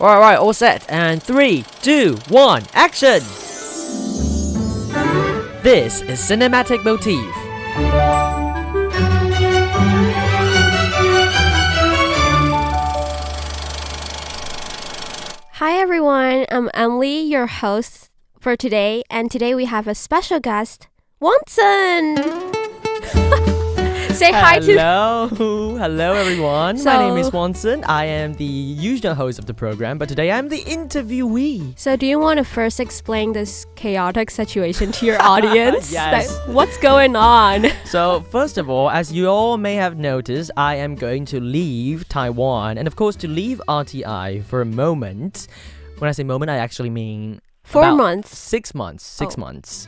Alright, all set. And 3, 2, 1, action! This is Cinematic Motif. Hi everyone, I'm Emilie, your host for today, and today we have a special guest, Wanson! Say hi to... Hello everyone. My name is Wanson. I am the usual host of the program, but today I'm the interviewee. So do you want to first explain this chaotic situation to your audience? Yes. What's going on? So first of all, as you all may have noticed, I am going to leave Taiwan, and of course to leave RTI for a moment. When I say moment, I actually mean 4 months. 6 months. 6 months.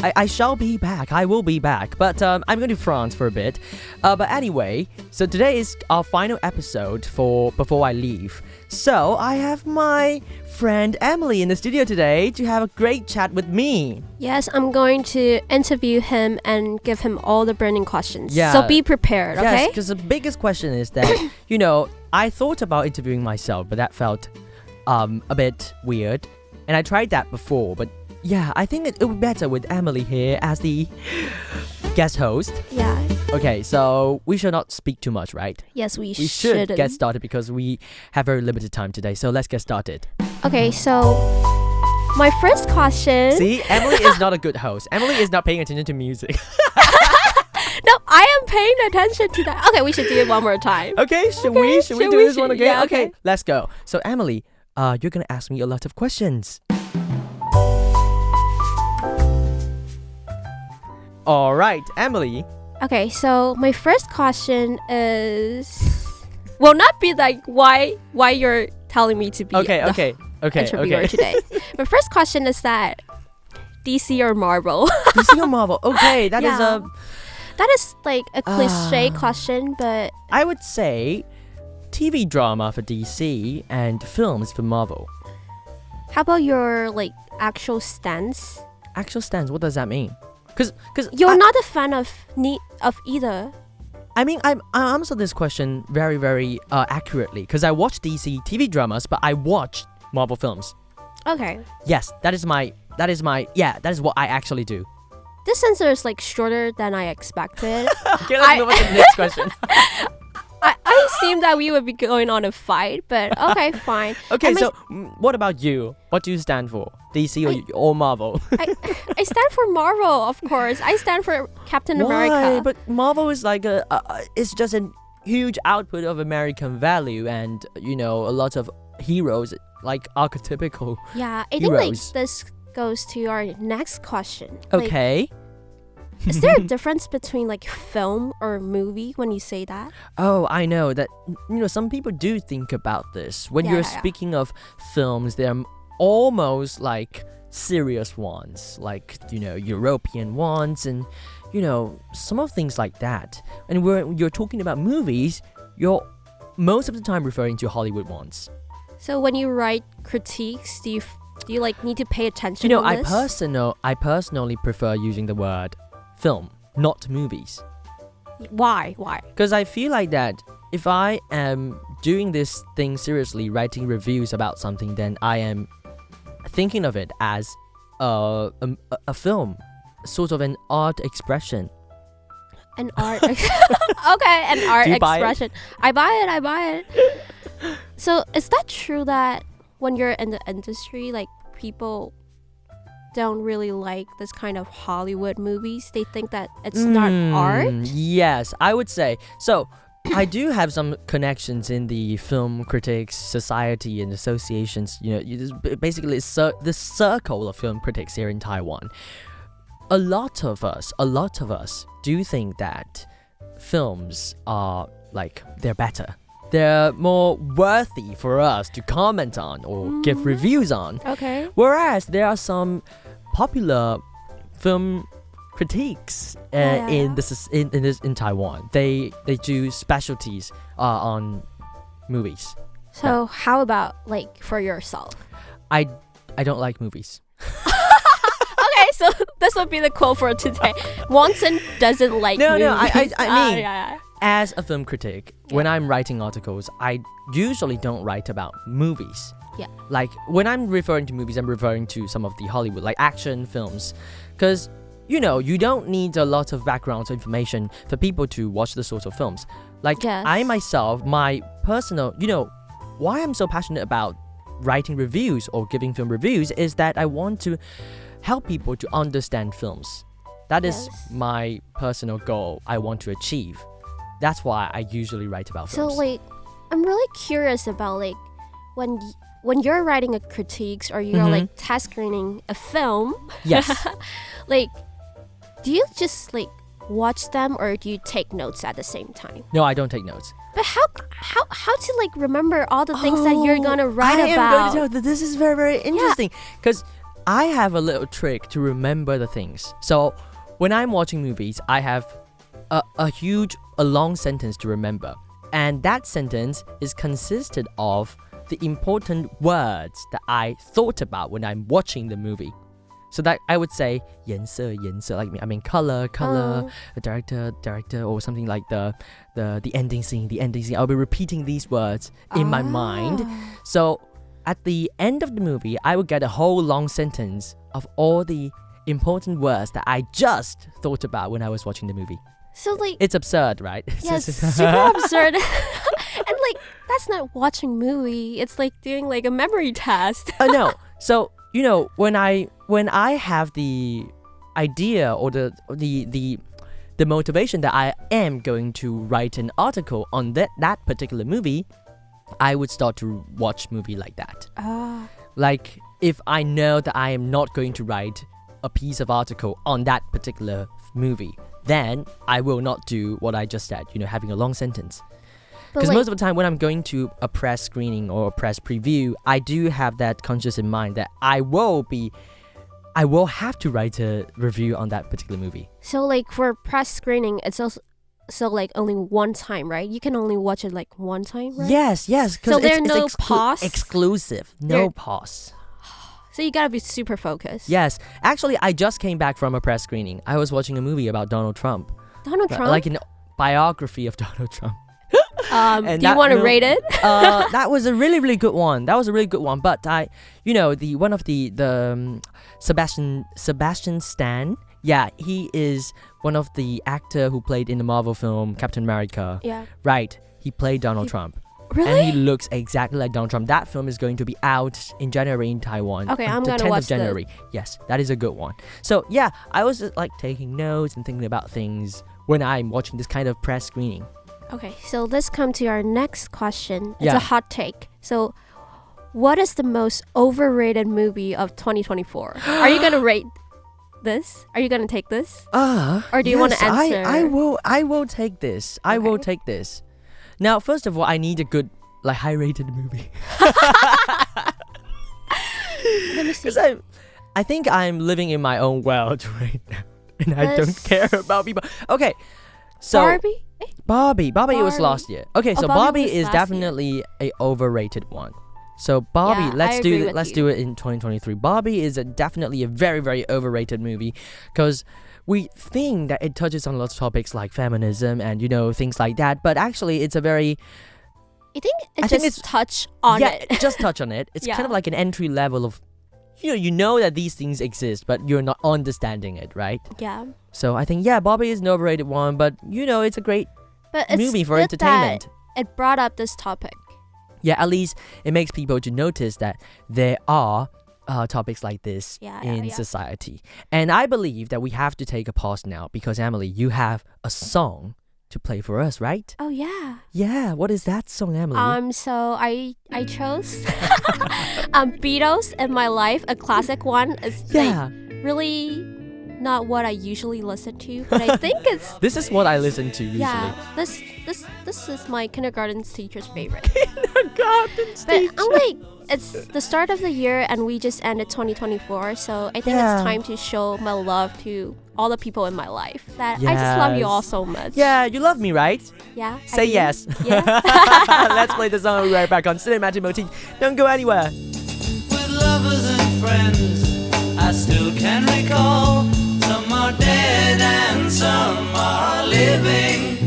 I shall be back. I will be back. But I'm going to France for a bit. But anyway, so today is our final episode before I leave. So I have my friend Emilie in the studio today to have a great chat with me. Yes, I'm going to interview him and give him all the burning questions. Yeah. So be prepared, okay? Yes, because the biggest question is that, I thought about interviewing myself, but that felt a bit weird. And I tried that before, but yeah, I think it would be better with Emilie here as the guest host. Yeah. Okay, so we should not speak too much, right? Yes, we should shouldn't. get started because we have very limited time today. So let's get started. Okay, so my first question... See, Emilie is not a good host. Emilie is not paying attention to music. No, I am paying attention to that. Okay, we should do it one more time. Okay, should we do this one again? Yeah, okay, let's go. So Emilie, you're gonna ask me a lot of questions. All right, Emilie. Okay, so my first question is, will not be like why you're telling me to be Okay. interviewer today. My first question is that DC or Marvel? DC or Marvel? Okay, that is like a cliche question, but I would say TV drama for DC and films for Marvel. how about your like actual stance? Actual stance, what does that mean? Because You're not a fan of either. I mean, I answer this question very, very accurately because I watch DC TV dramas, but I watch Marvel films. Okay. Yes, that is what I actually do. This answer is like shorter than I expected. Okay, let's move on to the next question. I assumed that we would be going on a fight, but okay, fine. Okay, so what about you? What do you stand for? DC or Marvel? I stand for Marvel, of course. I stand for Captain America. Why? But Marvel is like it's just a huge output of American value, and a lot of heroes, like archetypical. Yeah, I think heroes. like this goes to our next question. Okay. Like, is there a difference between like film or movie when you say that? Oh, I know that. Some people do think about this when you're speaking of films. They're almost like serious ones, like European ones, and some of things like that. And when you're talking about movies, you're most of the time referring to Hollywood ones. So when you write critiques, do you like need to pay attention to I this? personally prefer using the word film, not movies. Why? Because I feel like that if I am doing this thing seriously, writing reviews about something, then I am thinking of it as a film, sort of an art expression. An art okay, an art expression. I buy it. So is that true that when you're in the industry, like people don't really like this kind of Hollywood movies? They think that it's not art? Yes, I would say. So, I do have some connections in the film critics society and associations. Basically the circle of film critics here in Taiwan. A lot of us do think that films are like they're better. They're more worthy for us to comment on or give reviews on. Okay. Whereas there are some popular film critiques in Taiwan. They do specialties on movies. So how about like for yourself? I don't like movies. Okay, so this will be the quote for today. Wanson doesn't like movies. I mean, as a film critic, when I'm writing articles, I usually don't write about movies. Yeah. Like when I'm referring to movies, I'm referring to some of the Hollywood, like action films. Because, you don't need a lot of background information for people to watch the sorts of films. Like I myself, my personal, why I'm so passionate about writing reviews or giving film reviews is that I want to help people to understand films. That is my personal goal I want to achieve. That's why I usually write about films. So I'm really curious about when you're writing a critiques or you're test screening a film. Yes. Do you just watch them or do you take notes at the same time? No, I don't take notes. But how to remember all the things that you're gonna write about? I am going to tell that this is very, very interesting because I have a little trick to remember the things. So when I'm watching movies, I have a long sentence to remember, and that sentence is consisted of the important words that I thought about when I'm watching the movie. So that I would say 颜色, color, director, or something like the ending scene. I'll be repeating these words in my mind. So at the end of the movie, I will get a whole long sentence of all the important words that I just thought about when I was watching the movie. So it's absurd, right? Yes, super absurd. And that's not watching movie. It's doing a memory test. No. So when I have the idea or the motivation that I am going to write an article on that particular movie, I would start to watch movie like that. Like if I know that I am not going to write a piece of article on that particular movie, then I will not do what I just said, having a long sentence. Because most of the time when I'm going to a press screening or a press preview, I do have that conscious in mind that I will have to write a review on that particular movie. So for press screening, it's also only one time, right? You can only watch it one time, right? Yes. So there's no pause? Exclusive. No pause. So you gotta be super focused. Yes. Actually, I just came back from a press screening. I was watching a movie about Donald Trump. Donald Trump? Like a biography of Donald Trump. Do you want to rate it? That was a really, really good one. But Sebastian Stan. Yeah, he is one of the actor who played in the Marvel film Captain America. Yeah. Right. He played Donald Trump. Really? And he looks exactly like Donald Trump. That film is going to be out in January in Taiwan. Okay, I'm going to watch the 10th of January. Yes, that is a good one. So yeah, I was taking notes and thinking about things when I'm watching this kind of press screening. Okay, so let's come to our next question. It's a hot take. So, what is the most overrated movie of 2024? Are you gonna rate this? Are you gonna take this? Or do you want to answer? I will take this. I will take this. Now, first of all, I need a good, high-rated movie. Let me see. Because I think I'm living in my own world right now, and I don't care about people. Okay, so Barbie? Barbie was last year. Okay, so Barbie is definitely an overrated one. So Barbie, let's do it in 2023. Barbie is definitely a very, very overrated movie because we think that it touches on lots of topics like feminism and things like that, but actually it's a very I think it's touch on it. Yeah, just touch on it. It's kind of like an entry level of you know that these things exist, but you're not understanding it, right? Yeah. So I think Barbie is an overrated one, but it's a great movie for entertainment. It brought up this topic. Yeah, at least it makes people to notice that there are topics like this in society. And I believe that we have to take a pause now because, Emilie, you have a song to play for us, right? Oh, yeah. Yeah, what is that song, Emilie? So I chose Beatles in My Life, a classic one. It's really not what I usually listen to, but I think it's... This is what I listen to usually. Yeah, this is my kindergarten teacher's favorite. Kindergarten teacher. But it's the start of the year and we just ended 2024, so I think it's time to show my love to all the people in my life. That I just love you all so much. Yeah, you love me, right? Yeah. Say yes. Yeah. Let's play the song and we'll be right back on Cinematic Motif. Don't go anywhere. With lovers and friends, I still can recall. Some are dead and some are living.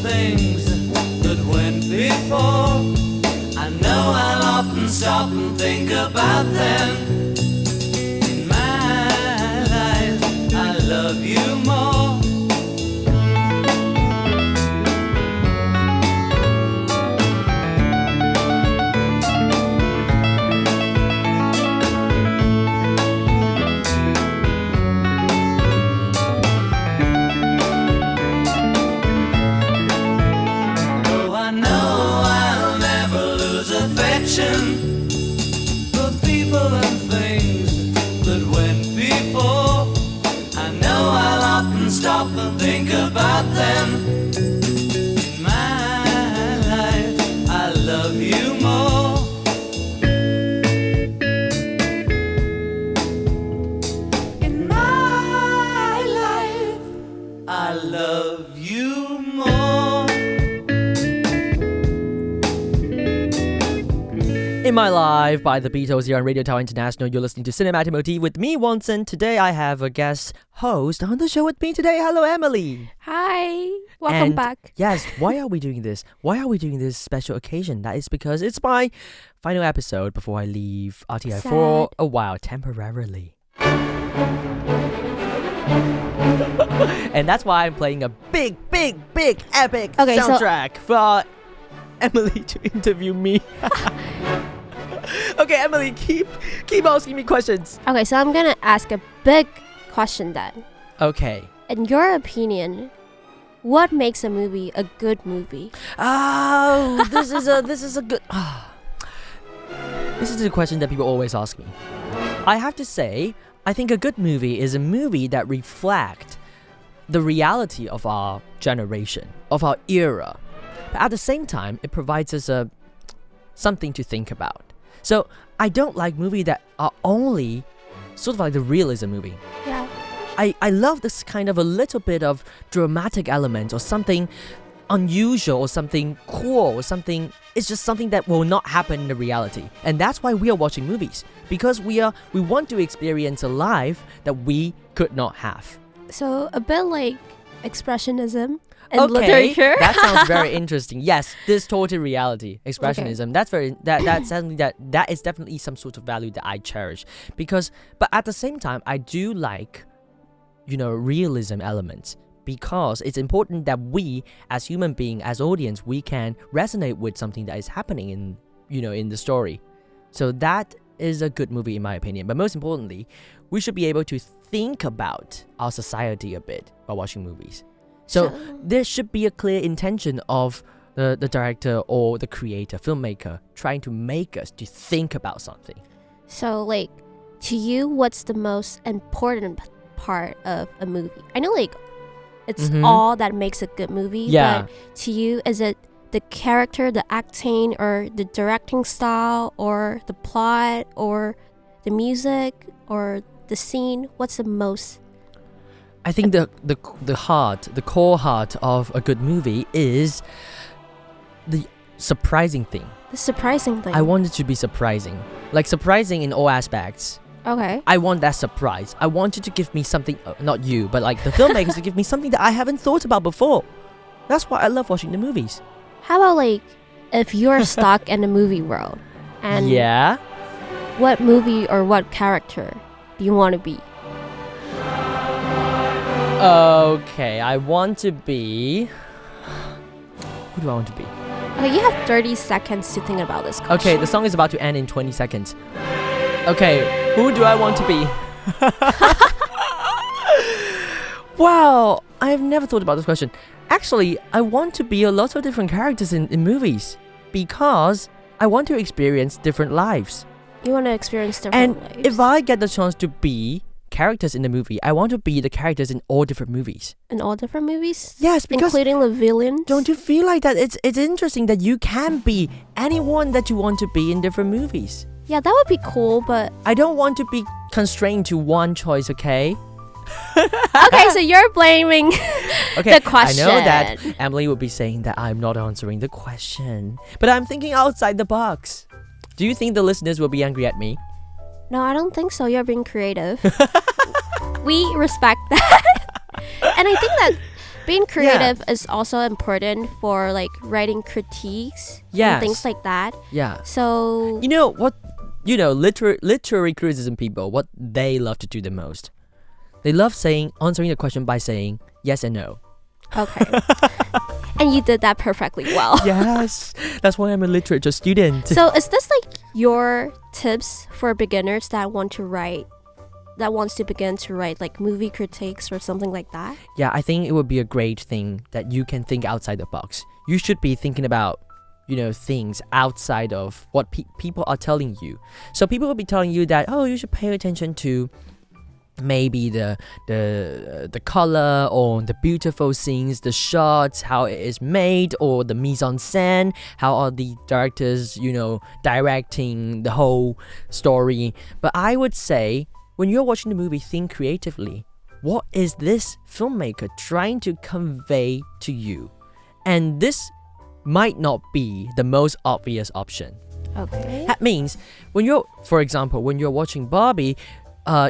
things that went before. I know I'll often stop and think about them. In my life, I love you more. For people and things that went before. I know I'll often stop and think about them. In my life, I love you more. In my life, I love you more. In My Life by the Beatles here on Radio Taiwan International. You're listening to Cinematic Motif with me, Wanson. Today I have a guest host on the show with me today. Hello, Emily. Hi. Welcome back. Yes, why are we doing this? Why are we doing this special occasion? That is because it's my final episode before I leave RTI for a while, temporarily. And that's why I'm playing a big, epic soundtrack for Emily to interview me. Okay, Emily, keep asking me questions. Okay, so I'm gonna ask a big question then. Okay. In your opinion, what makes a movie a good movie? Oh, this is a good. This is a question that people always ask me. I have to say, I think a good movie is a movie that reflects the reality of our generation, of our era. But at the same time, it provides us something to think about. So I don't like movies that are only sort of like the realism movie. Yeah. I love this kind of a little bit of dramatic element or something unusual or something cool or something. It's just something that will not happen in the reality. And that's why we are watching movies. Because we want to experience a life that we could not have. So a bit like expressionism. And literature. That sounds very interesting. Yes, distorted reality, expressionism. Okay. That's something that is definitely some sort of value that I cherish. But at the same time, I do like, realism elements, because it's important that we, as human beings, as audience, we can resonate with something that is happening in the story. So that is a good movie in my opinion. But most importantly, we should be able to think about our society a bit while watching movies. So there should be a clear intention of the director or the creator, filmmaker, trying to make us to think about something. So, to you, what's the most important part of a movie? I know, it's all that makes a good movie. Yeah. But to you, is it the character, the acting, or the directing style, or the plot, or the music, or the scene? What's the most? I think the core heart of a good movie is the surprising thing. The surprising thing. I want it to be surprising. Surprising in all aspects. Okay. I want that surprise. I want you to give me something, not you, but the filmmakers to give me something that I haven't thought about before. That's why I love watching the movies. How about if you're stuck in the movie world? And yeah? What movie or what character do you want to be? Okay, I want to be... Who do I want to be? Okay, you have 30 seconds to think about this question. Okay, the song is about to end in 20 seconds. Okay, who do I want to be? Wow, I've never thought about this question. Actually, I want to be a lot of different characters in movies because I want to experience different lives. You want to experience different lives. And if I get the chance to be characters in the movie, I want to be the characters in all different movies. In all different movies? Yes, because including the villains. Don't you feel like that? It's interesting that you can be anyone that you want to be in different movies. Yeah, that would be cool, but I don't want to be constrained to one choice, okay? Okay, so you're blaming the question. I know that Emily would be saying that I'm not answering the question, but I'm thinking outside the box. Do you think the listeners will be angry at me? No, I don't think so. You're being creative. We respect that. And I think that being creative is also important for like writing critiques and things like that. Yeah. So You know what? You know, literary criticism people, what they love to do the most. They love answering the question by saying yes and no. Okay. And you did that perfectly well. Yes, that's why I'm a literature student. So is this like your tips for beginners that wants to begin to write like movie critiques or something like that? Yeah, I think it would be a great thing that you can think outside the box. You should be thinking about, you know, things outside of what people are telling you. So people will be telling you that, oh, you should pay attention to maybe the color or the beautiful scenes, the shots, how it is made, or the mise en scène, how are the directors, you know, directing the whole story. But I would say, when you're watching the movie, think creatively. What is this filmmaker trying to convey to you? And this might not be the most obvious option. Okay. That means for example, when you're watching Barbie,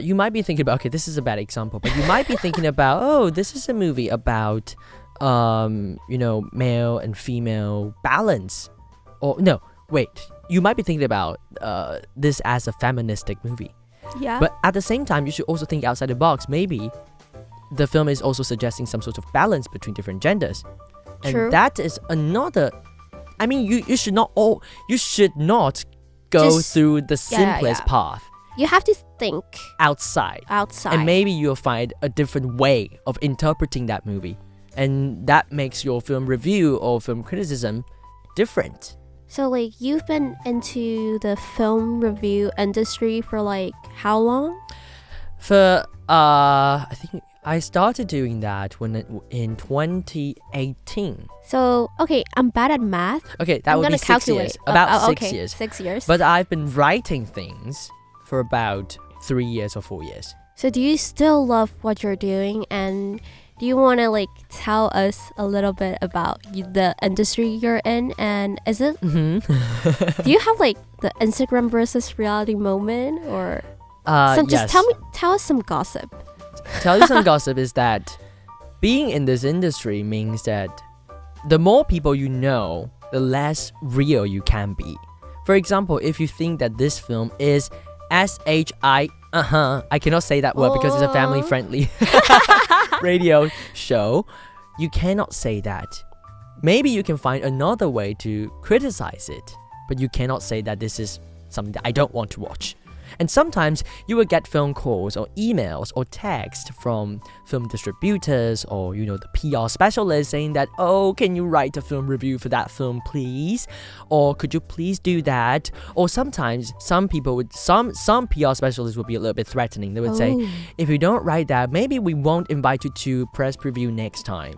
you might be thinking about, okay, this is a bad example, but you might be thinking about, oh, this is a movie about, you know, male and female balance. Or no, wait, you might be thinking about this as a feministic movie. Yeah. But at the same time, you should also think outside the box. Maybe the film is also suggesting some sort of balance between different genders. And True. that is another. I mean, you should not go through the simplest path. You have to think outside. And maybe you'll find a different way of interpreting that movie. And that makes your film review or film criticism different. So like you've been into the film review industry for like how long? For I think I started doing that in 2018. So okay, I'm bad at math. Okay, that would be 6 years. About 6 years. 6 years. But I've been writing things for about 3 years or 4 years. So do you still love what you're doing, and do you want to like tell us a little bit about the industry you're in? And is it do you have like the Instagram versus reality moment, or just tell us some gossip? Tell you some gossip is that being in this industry means that the more people you know, the less real you can be. For example, if you think that this film is I cannot say that word because it's a family-friendly radio show. You cannot say that. Maybe you can find another way to criticize it, but you cannot say that this is something that I don't want to watch. And sometimes you will get phone calls or emails or text from film distributors or, you know, the PR specialists saying that, oh, can you write a film review for that film, please? Or could you please do that? Or sometimes some PR specialists will be a little bit threatening. They would say, if you don't write that, maybe we won't invite you to press preview next time.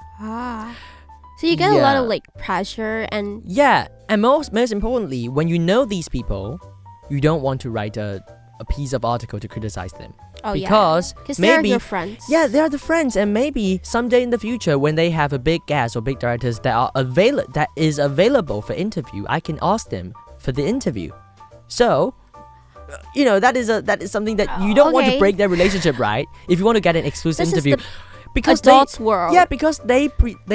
So you get a lot of like pressure and and most importantly, when you know these people, you don't want to write a piece of article to criticize them. Because they're your friends. Yeah, they are the friends, and maybe someday in the future when they have a big guest or big directors that is available for interview, I can ask them for the interview. So, you know, that is something that you don't want to break their relationship, right? If you want to get an exclusive interview. Because adults world. Yeah, because they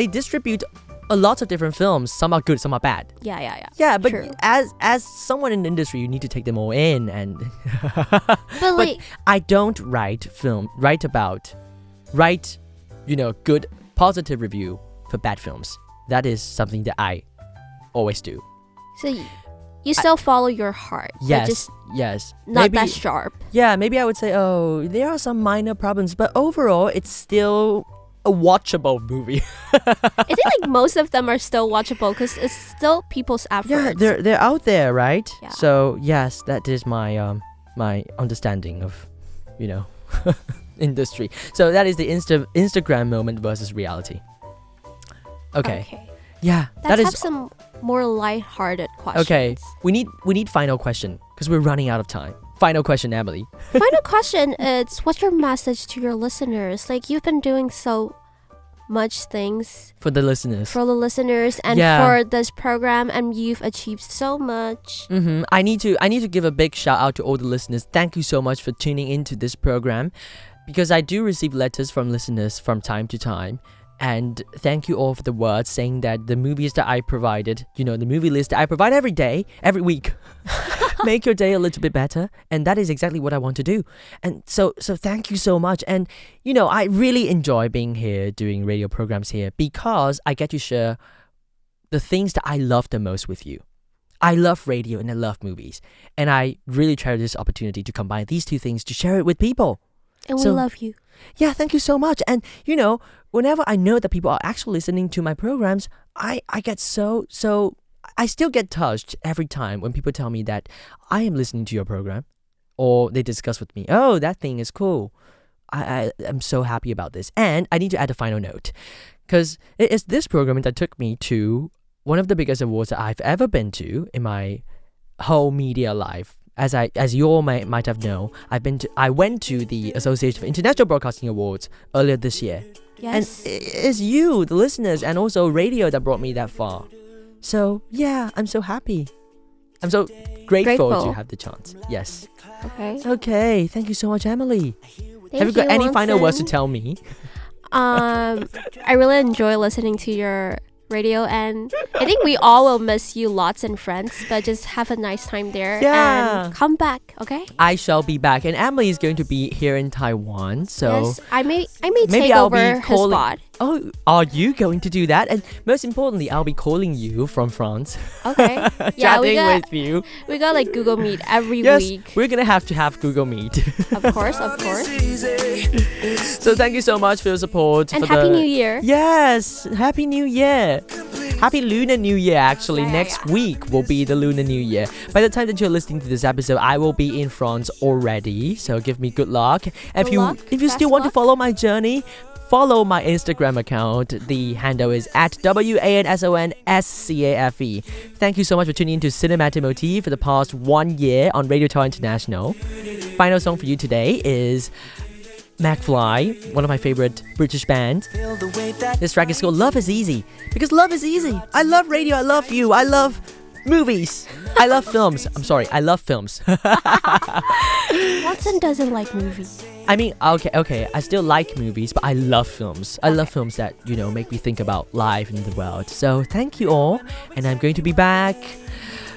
distribute a lot of different films. Some are good, some are bad. Yeah, but true. as someone in the industry, you need to take them all in. And but I don't write, you know, good positive review for bad films. That is something that I always do. So you still follow your heart. Yes. Not that sharp. Yeah, maybe I would say, oh, there are some minor problems, but overall, it's still a watchable movie. I think like most of them are still watchable because it's still people's efforts. Yeah, they're out there, right? Yeah. So yes, that is my my understanding of, you know, industry. So that is the Instagram moment versus reality. Okay. Yeah, Let's have some more light-hearted questions. Okay, we need final question because we're running out of time. Final question, Emilie. Final question is, what's your message to your listeners? Like, you've been doing so much things for the listeners and for this program, and you've achieved so much. I need to give a big shout out to all the listeners. Thank you so much for tuning into this program, because I do receive letters from listeners from time to time, And thank you all for the words saying that the movies that I provided, the movie list that I provide every day, every week, make your day a little bit better. And that is exactly what I want to do. And so thank you so much. And, I really enjoy being here, doing radio programs here, because I get to share the things that I love the most with you. I love radio and I love movies. And I really treasure this opportunity to combine these two things to share it with people. And we love you. Yeah, thank you so much. And, whenever I know that people are actually listening to my programs, I get I still get touched every time when people tell me that I am listening to your program, or they discuss with me, oh, that thing is cool. I'm so happy about this. And I need to add a final note, because it is this program that took me to one of the biggest awards that I've ever been to in my whole media life. As you all might have known, I went to the Association of International Broadcasting Awards earlier this year. Yes. And it's you, the listeners, and also radio that brought me that far. So yeah, I'm so happy. I'm so grateful to have the chance. Yes. Okay. Thank you so much, Emilie. Have you got any final words to tell me? I really enjoy listening to your radio, and I think we all will miss you lots and friends, but just have a nice time there and come back, okay? I shall be back, and Emilie is going to be here in Taiwan, so yes, I may take over her spot. Oh, are you going to do that? And most importantly, I'll be calling you from France. Okay. Chatting with you. We got like Google Meet every yes, week. We're gonna have to have Google Meet. Of course. So thank you so much for your support. And Happy New Year. Yes, Happy New Year. Happy Lunar New Year, actually. Next week will be the Lunar New Year. By the time that you're listening to this episode, I will be in France already. So give me good luck. And if you still want to follow my journey, follow my Instagram account. The handle is at WANSONSCAFE. Thank you so much for tuning in to Cinematic Motif for the past 1 year on Radio Tower International. Final song for you today is McFly, one of my favorite British bands. This track is called Love Is Easy, because love is easy. I love radio, I love you, I love movies, I love films. I'm sorry, I love films. Watson doesn't like movies. I mean, okay, I still like movies, but I love films. I love films that, make me think about life and the world. So thank you all, and I'm going to be back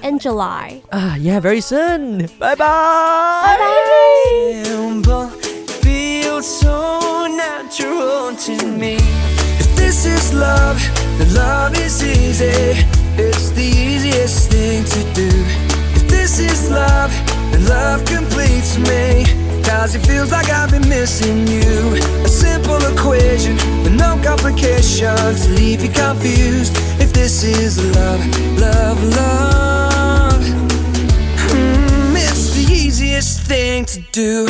in July. Yeah, very soon. Bye-bye. Bye-bye. Feels so natural to me. If this is love, then love is easy. It's the easiest thing to do. If this is love, then love completes me. Cause it feels like I've been missing you. A simple equation with no complications to leave you confused. If this is love, love, love, it's the easiest thing to do.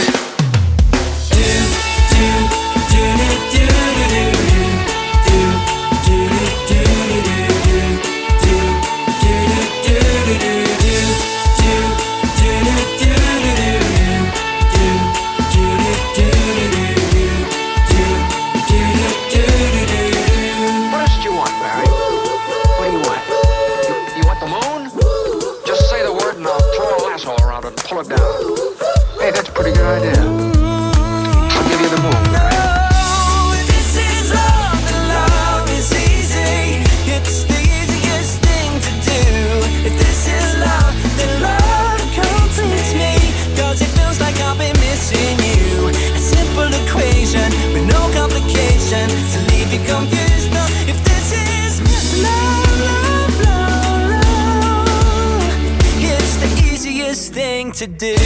Pull it down. Hey, that's a pretty good idea. I'll give you the moon. If this is love, then love is easy. It's the easiest thing to do. If this is love, then love completes me. Cause it feels like I've been missing you. A simple equation with no complication to leave you confused. No, if this is love, love, love, love, it's the easiest thing to do.